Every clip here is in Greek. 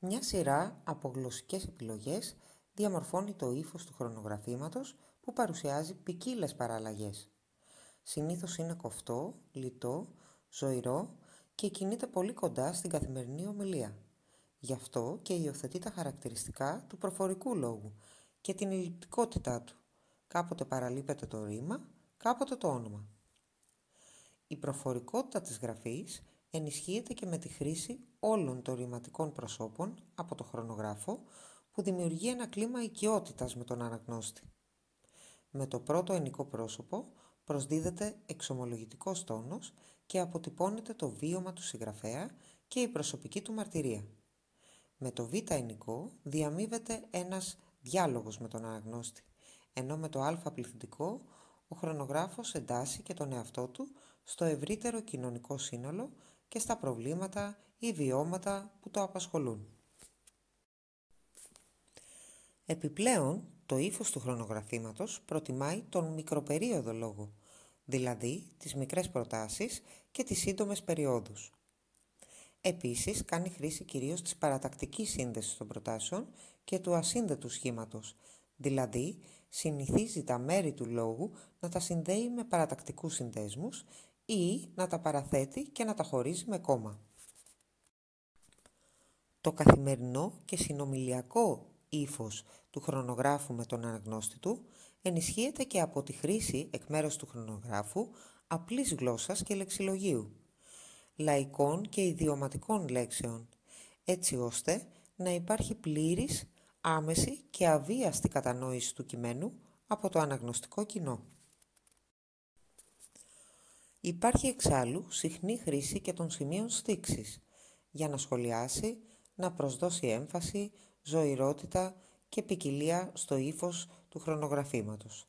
Μια σειρά από γλωσσικές επιλογές διαμορφώνει το ύφος του χρονογραφήματος που παρουσιάζει ποικίλες παραλλαγές. Συνήθως είναι κοφτό, λιτό, ζωηρό και κινείται πολύ κοντά στην καθημερινή ομιλία. Γι' αυτό και υιοθετεί τα χαρακτηριστικά του προφορικού λόγου και την ελλειπτικότητά του. Κάποτε παραλείπεται το ρήμα, κάποτε το όνομα. Η προφορικότητα της γραφής ενισχύεται και με τη χρήση όλων των ρηματικών προσώπων από το χρονογράφο που δημιουργεί ένα κλίμα οικειότητας με τον αναγνώστη. Με το πρώτο ενικό πρόσωπο προσδίδεται εξομολογητικός τόνος και αποτυπώνεται το βίωμα του συγγραφέα και η προσωπική του μαρτυρία. Με το β ενικό διαμείβεται ένας διάλογος με τον αναγνώστη, ενώ με το α πληθυντικό ο χρονογράφος εντάσσει και τον εαυτό του στο ευρύτερο κοινωνικό σύνολο και στα προβλήματα ή βιώματα που το απασχολούν. Επιπλέον, το ύφος του χρονογραφήματος προτιμάει τον μικροπερίοδο λόγο, δηλαδή τις μικρές προτάσεις και τις σύντομες περιόδους. Επίσης, κάνει χρήση κυρίως της παρατακτικής σύνδεσης των προτάσεων και του ασύνδετου σχήματος, δηλαδή συνηθίζει τα μέρη του λόγου να τα συνδέει με παρατακτικούς συνδέσμους ή να τα παραθέτει και να τα χωρίζει με κόμμα. Το καθημερινό και συνομιλιακό ύφος του χρονογράφου με τον αναγνώστη του ενισχύεται και από τη χρήση εκ μέρους του χρονογράφου απλής γλώσσας και λεξιλογίου, λαϊκών και ιδιωματικών λέξεων, έτσι ώστε να υπάρχει πλήρης, άμεση και αβίαστη κατανόηση του κειμένου από το αναγνωστικό κοινό. Υπάρχει εξάλλου συχνή χρήση και των σημείων στίξης για να σχολιάσει, να προσδώσει έμφαση, ζωηρότητα και ποικιλία στο ύφος του χρονογραφήματος.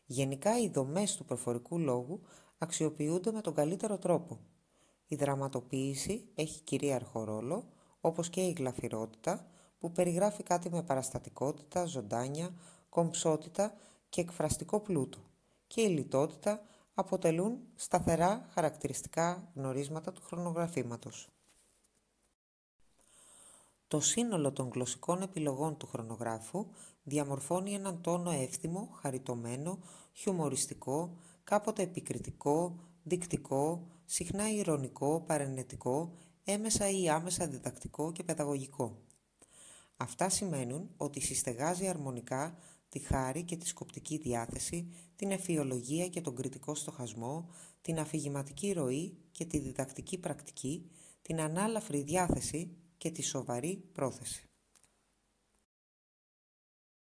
Γενικά οι δομές του προφορικού λόγου αξιοποιούνται με τον καλύτερο τρόπο. Η δραματοποίηση έχει κυρίαρχο ρόλο, όπως και η γλαφυρότητα που περιγράφει κάτι με παραστατικότητα, ζωντάνια, κομψότητα και εκφραστικό πλούτο, και η λιτότητα αποτελούν σταθερά χαρακτηριστικά γνωρίσματα του χρονογραφήματος. Το σύνολο των γλωσσικών επιλογών του χρονογράφου διαμορφώνει έναν τόνο εύθυμο, χαριτωμένο, χιουμοριστικό, κάποτε επικριτικό, δεικτικό, συχνά ειρωνικό, παρενετικό, έμεσα ή άμεσα διδακτικό και παιδαγωγικό. Αυτά σημαίνουν ότι συστεγάζει αρμονικά τη χάρη και τη σκοπτική διάθεση, την εφιολογία και τον κριτικό στοχασμό, την αφηγηματική ροή και τη διδακτική πρακτική, την ανάλαφρη διάθεση και τη σοβαρή πρόθεση.